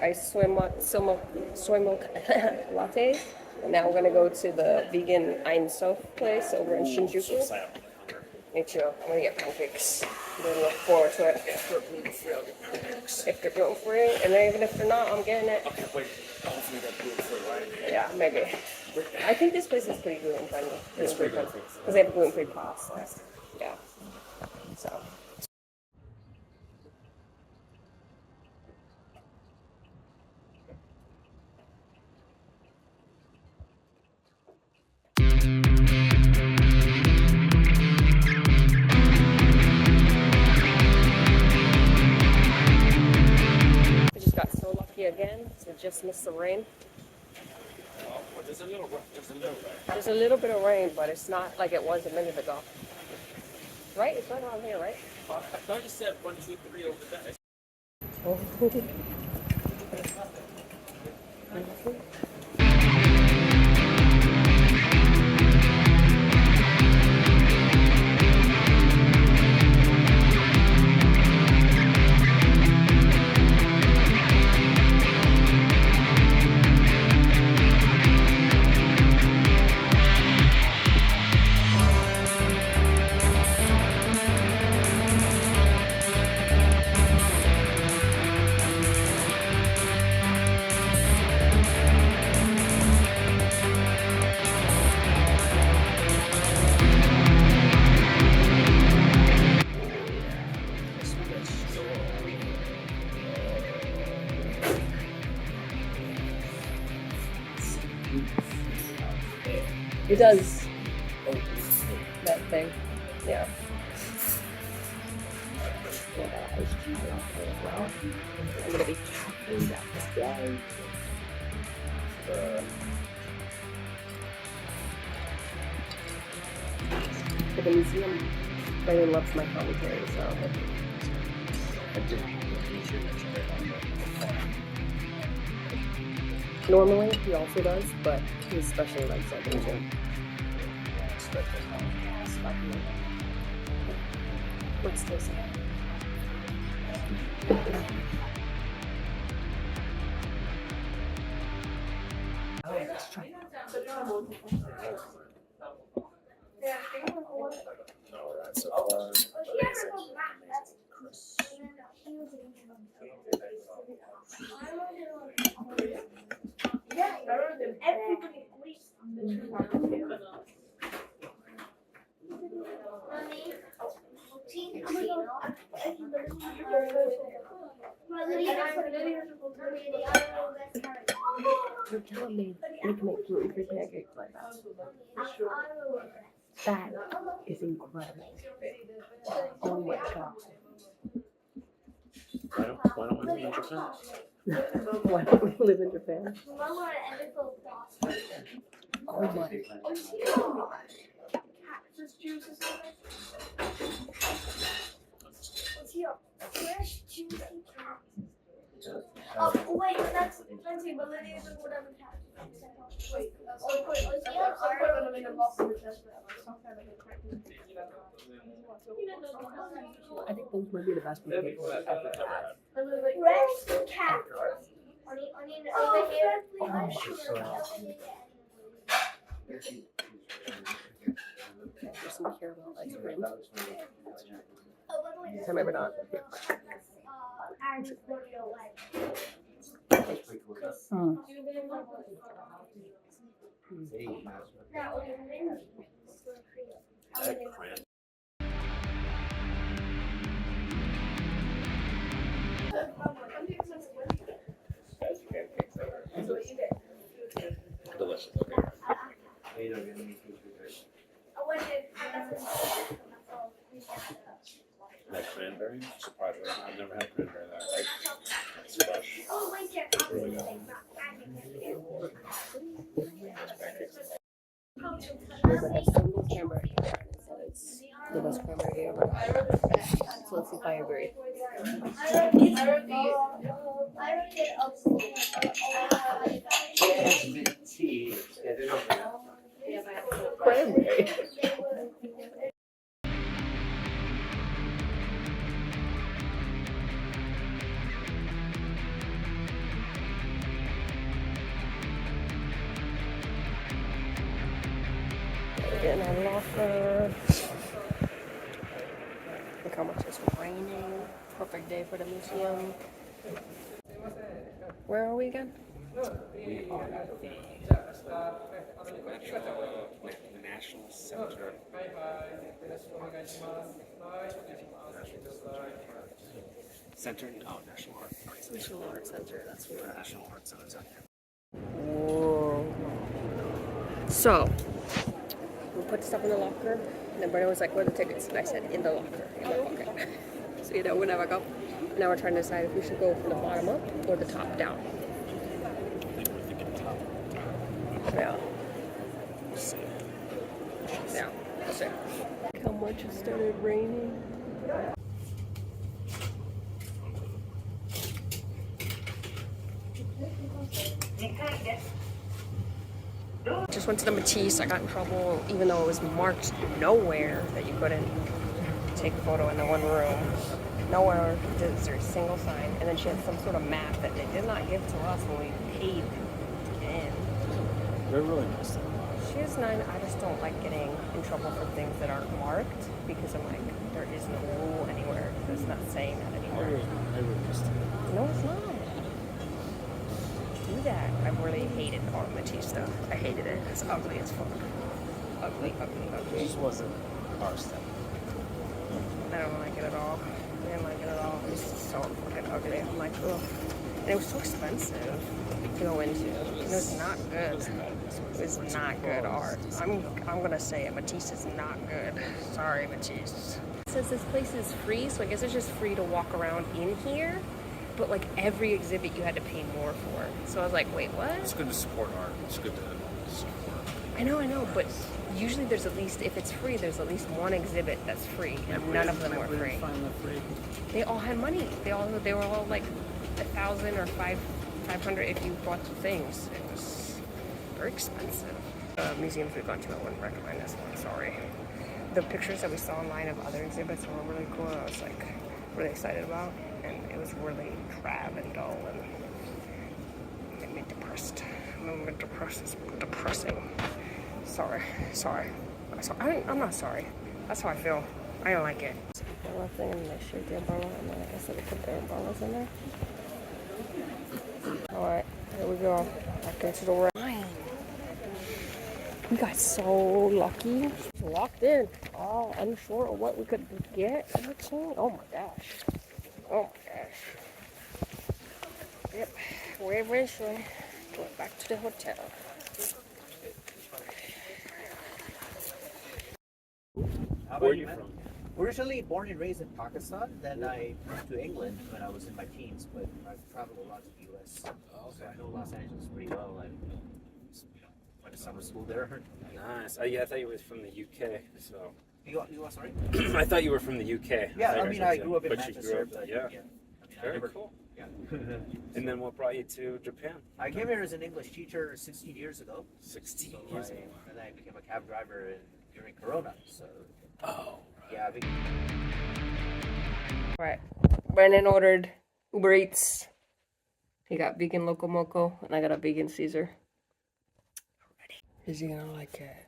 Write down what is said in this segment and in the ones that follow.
iced soy milk latte. And now we're gonna go to the vegan Ain Soph place over in Shinjuku. Me too. I'm gonna get pancakes. I'm really looking forward to it. If they're gluten-free, I'll get pancakes. If they're gluten-free, and then even if they're not, I'm getting it. Okay, wait. Hopefully they're gluten-free, right? Yeah, maybe. I think this place is pretty gluten-friendly. It's pretty gluten-free. Because they have gluten-free pasta. Yeah. So. Again, so just missed the rain. There's a little rain. There's a little bit of rain, but it's not like it was a minute ago. Right? It's right around here, right? I thought you said 1, 2, 3 over there. Oh. It does. That thing. Yeah. I'm gonna be chopping that today. For the museum, Brandon loves my commentary, so. Normally, he also does, but he especially likes that too. What's this? Let's try it. Alright, so everybody You're telling me you can make gluten-free pancakes like that? That is incredible. Oh my god. why don't we live in Japan? Why don't we live in Japan? Oh my god. Cactus juice or something. What's here? Fresh juicy cactus. Oh wait, that's plenty, but Lydia doesn't whatever cactus. Wait, I think those might be the best pancakes I've ever had. Fresh cactus. Over here. There's some caramel ice cream. Or maybe not. Delicious. Like cranberry? Surprisingly, I've never had cranberry that way. It's fresh. Really good. Cranberry. It's the best cranberry ever. So let's see if I agree. Cranberry. Getting a locker. Look how much it's raining. Perfect day for the museum. Where are we again? We are at the National Center. Center? No, National Art Center. National Art Center. That's what. National Art Center. Whoa. So, we put stuff in the locker, and then Brennan was like, where are the tickets? And I said, in the locker. I'm like, okay. So, you know, we never go. Now we're trying to decide if we should go from the bottom up or the top down. I think we're thinking top. Yeah. We'll see. Yeah. We'll see. Look how much it started raining. Just went to the Matisse. I got in trouble even though it was marked nowhere that you couldn't take a photo in the one room. Nowhere is there a single sign. And then she had some sort of map that they did not give to us when we paid to get in. They're really nice. She is nice. I just don't like getting in trouble for things that aren't marked because I'm like, there is no rule anywhere. It's not saying that anywhere. No, it's not. Do that. I really hated all Matisse stuff. I hated it. It's ugly as fuck. Ugly, ugly, It ugly. just wasn't our stuff. I don't like it at all. I didn't like it at all. It was so fucking ugly. I'm like, ugh. And it was so expensive to go into. It was not good. It was not good art. I'm gonna say it. Matisse is not good. Sorry, Matisse. It says this place is free, so I guess it's just free to walk around in here. But like every exhibit you had to pay more for. So I was like, wait, what? It's good to support art. It's good to support. I know, but usually there's at least, if it's free, there's at least one exhibit that's free, and none of them were free. They all had money. They were all like 1,000 or 500 if you bought the things. It was very expensive. Museums we've gone to, I wouldn't recommend this one. Sorry. The pictures that we saw online of other exhibits were really cool. I was like really excited about, and it was really drab and dull and made me depressed. I'm depressed. It's depressing. Sorry. I'm not sorry. That's how I feel. I don't like it. Umbrella thing, and they shoot the umbrella, and then I guess they put their umbrellas in there. Alright, here we go. Back into the rain. We got so lucky. Locked in. All unsure of what we could get. Oh my gosh. Oh my gosh. Yep. We eventually went back to the hotel. Where are you from? Originally born and raised in Pakistan, then I moved to England when I was in my teens, but I've traveled a lot to the US. So I know Los Angeles pretty well. I went to summer school there. Nice. Yeah, I thought you were from the UK. So You are sorry? I thought you were from the UK. Yeah, thought I you mean, were I from- grew up in but Manchester. you grew up, but yeah. I mean, I Very never, cool. Yeah. And then what brought you to Japan? I came here as an English teacher 16 years ago. 16 So years ago. and then I became a cab driver during Corona. So Oh. yeah, Alright. Brandon ordered Uber Eats. He got vegan Loco Moco, and I got a vegan Caesar. Is he gonna like it?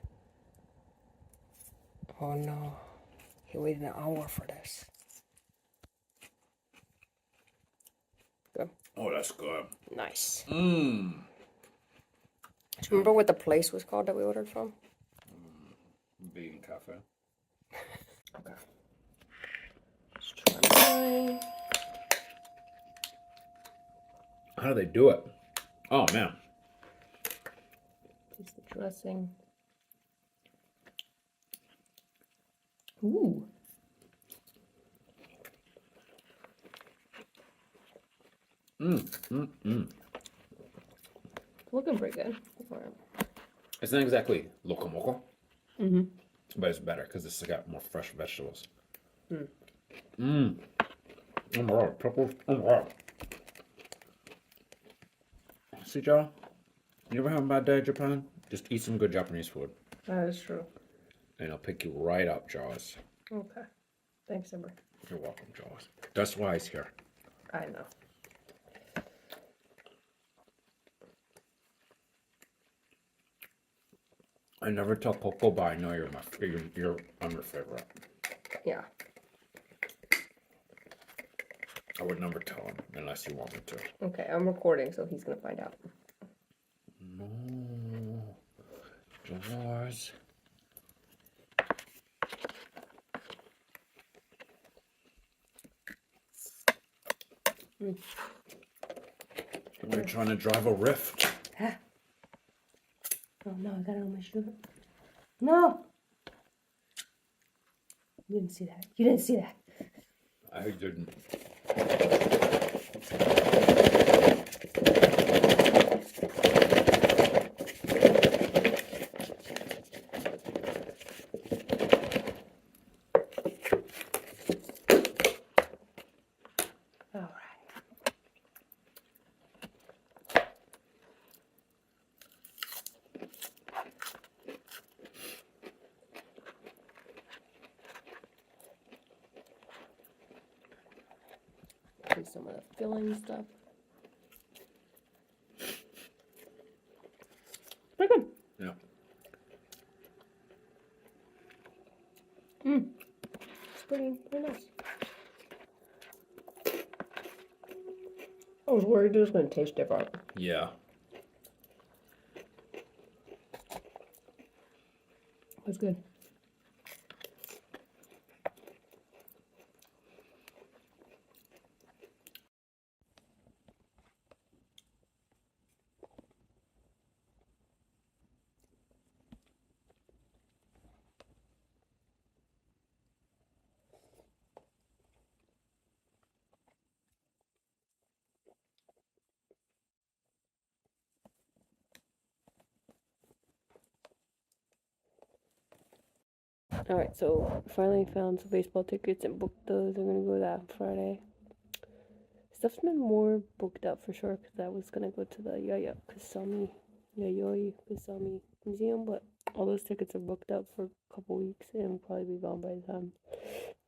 Oh no. He waited an hour for this. Good. Oh, that's good. Nice. Mmm. Do you remember what the place was called that we ordered from? Vegan cafe. Okay. Let's try mine. How do they do it? Oh man. Taste the dressing. Ooh. Looking pretty good. It's not exactly loco moco, Mm-hmm. but it's better because it's got more fresh vegetables. Oh my god, pickles. Oh my god. See, Joe? You ever have a bad day in Japan? Just eat some good Japanese food, That is true. and it'll pick you right up, Jaws. Okay. Thanks, Amber. You're welcome, Jaws. That's why he's here. I know. I never tell Coco, but I know I'm your favorite. Yeah. I would never tell him unless you want me to. Okay, I'm recording, so he's gonna find out. No. Dolores. We're trying to drive a rift. Ah. Oh no, I got it on my shoe. No! You didn't see that. You didn't see that. I didn't. All right. Do some of the filling stuff. Pretty good. Yeah. It's pretty nice. I was worried it was going to taste different. Yeah. It's good. Alright, so finally found some baseball tickets and booked those. I'm gonna go that on Friday. Stuff's been more booked up for sure because I was gonna go to the Yayoi Kusami Museum, but all those tickets are booked up for a couple weeks and will probably be gone by the time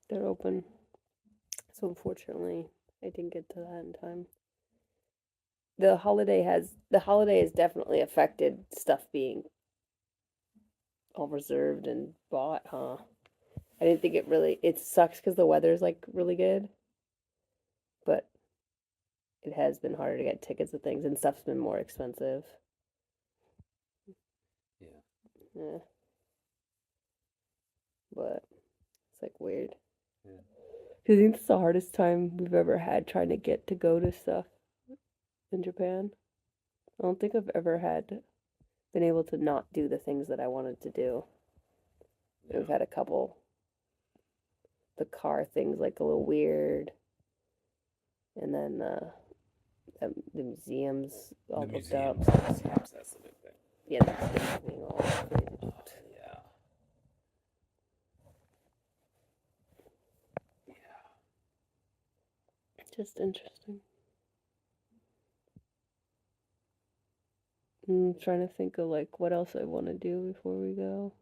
they're open. So unfortunately, I didn't get to that in time. The holiday has definitely affected stuff being all reserved and bought, huh? I didn't think it sucks because the weather's like really good, but it has been harder to get tickets and things, and stuff's been more expensive. Yeah. But it's like weird. Yeah. Because I think it's the hardest time we've ever had trying to get to go to stuff in Japan. I don't think I've ever been able to not do the things that I wanted to do. Yeah. We've had a couple. The car thing's like a little weird. And then the museums all booked up. Museums, that's the big thing. Yeah, that's being all crazy. Yeah. Yeah. Just interesting. I'm trying to think of like what else I want to do before we go.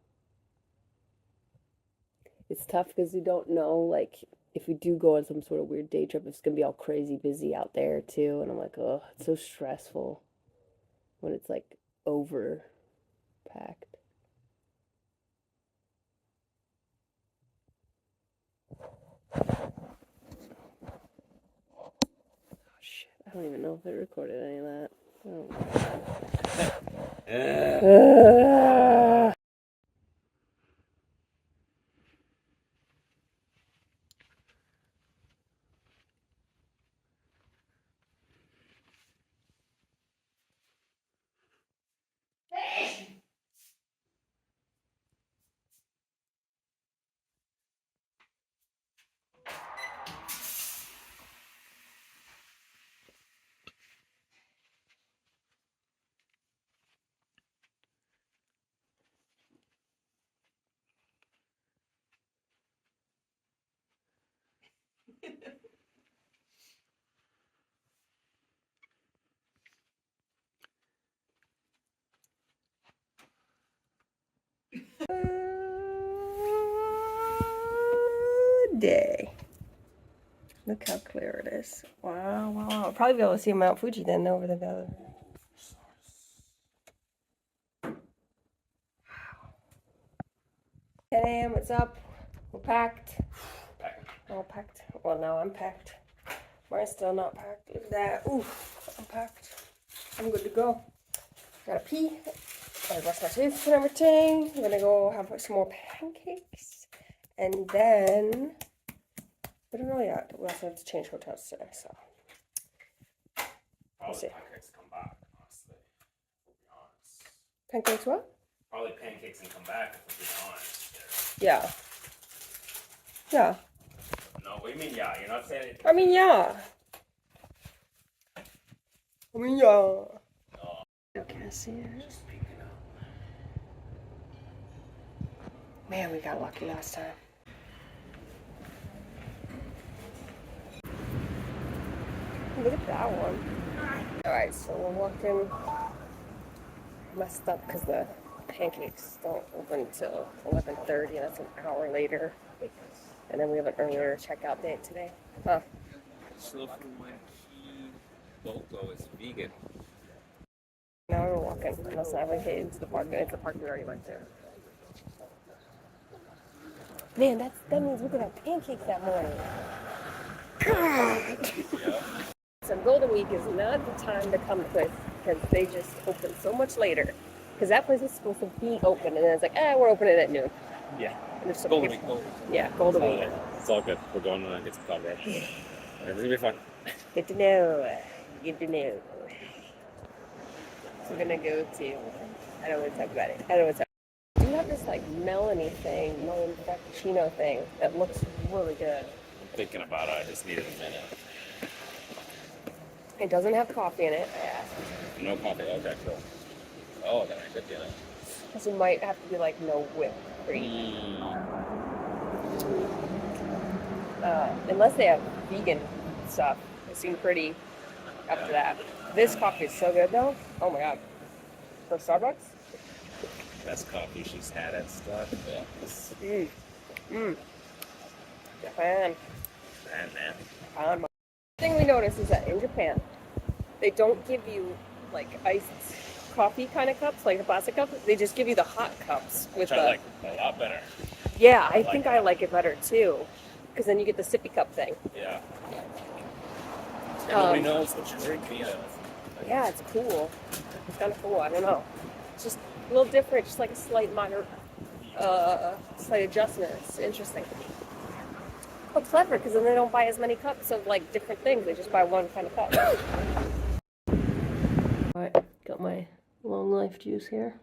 It's tough because you don't know, like, if we do go on some sort of weird day trip, it's gonna be all crazy busy out there too. And I'm like, oh, it's so stressful when it's like over packed. Oh shit! I don't even know if I recorded any of that. Oh. Day. Look how clear it is. Wow, wow, wow. I'll probably be able to see Mount Fuji then over the other. Wow. 10 a.m. What's up? We're packed. Packing. All packed. Well, now I'm packed. Mine's still not packed. Look at that. Oof. I'm packed. I'm good to go. Gotta pee. Gotta brush my teeth and everything. I'm gonna go have some more pancakes. And then, I don't know yet. We also have to change hotels today, so. Probably see. pancakes come back, honestly. To be honest. Pancakes what? Probably pancakes and come back, if we're being honest. Yeah. Yeah. No, what do you mean, yeah? You're not saying it. I mean, yeah. I mean, yeah. No. Can I see it? Just peeking out. Man, we got lucky last time. Look at that one. Alright, so we're walking. Messed up because the pancakes don't open until 11:30, and that's an hour later. And then we have an earlier checkout date today. Huh. So for my key logo is vegan. Now we're walking. Unless I have to into the park. It's the park we already went to. Man, that means we could have pancakes that morning. God! Yeah. So Golden Week is not the time to come to this because they just open so much later. Because that place is supposed to be open, and then it's like, we're opening at noon. Yeah. And there's some Golden people- Week. Yeah, Golden Week. It's all good. We're going to get some coffee. Everything's gonna be fun. Good to know. Good to know. So we're gonna go to. I don't want to talk about it. I don't want to talk. Do you have this like melony thing, melon frappuccino thing that looks really good? I'm thinking about it. I just needed a minute. It doesn't have coffee in it. I asked. No coffee. Okay, cool. Oh, then I could get it. Because it might have to be like no whipped cream. Unless they have vegan stuff. They seem pretty up to that. This coffee is so good though. Oh my god. For Starbucks? Best coffee she's had and stuff. Yeah. Japan. Man. The thing we noticed is that in Japan, they don't give you like iced coffee kind of cups, like the plastic cups. They just give you the hot cups with Which the. I like a lot better. Yeah, I like think that. I like it better too, because then you get the sippy cup thing. Yeah. Nobody Um, knows what you're drinking. Yeah, it's cool. It's kind of cool. I don't know. It's just a little different, just like a slight minor, slight adjustment. It's interesting. But clever, because then they don't buy as many cups of like different things. They just buy one kind of cup. Alright, got my long life juice here.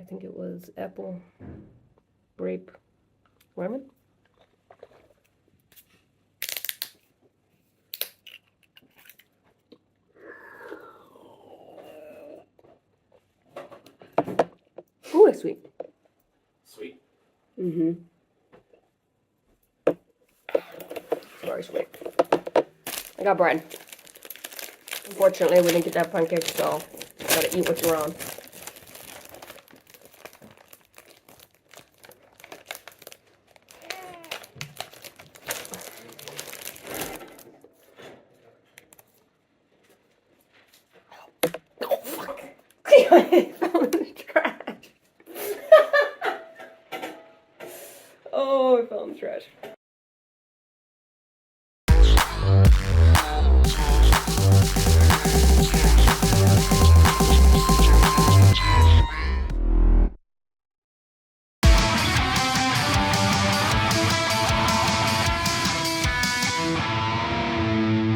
I think it was apple, grape, lemon. Ooh, it's sweet. Sweet. Mm-hmm. Very sweet. I got bread. Unfortunately, we didn't get that pancake, so gotta eat what you're on. Oh, fuck. I fell in the trash. Oh, I fell in the trash.